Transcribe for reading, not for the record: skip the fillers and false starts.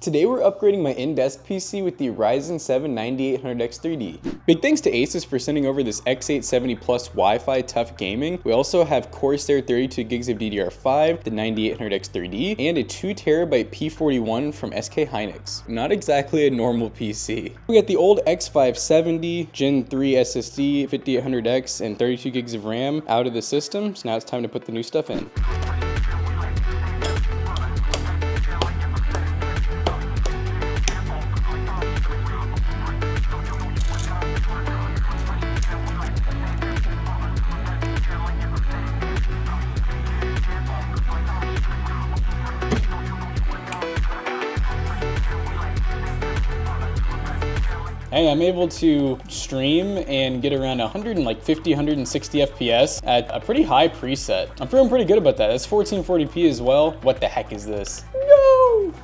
Today we're upgrading my in-desk PC with the Ryzen 7 9800X3D. Big thanks to Asus for sending over this X870 Plus Wi-Fi tough gaming. We also have Corsair 32 gigs of DDR5, the 9800X3D, and a 2TB P41 from SK Hynix. Not exactly a normal PC. We got the old X570, Gen 3 SSD, 5800X, and 32 gigs of RAM out of the system, so now it's time to put the new stuff in. Hey, I'm able to stream and get around 150, 160 FPS at a pretty high preset. I'm feeling pretty good about that. That's 1440p as well. What the heck is this? No!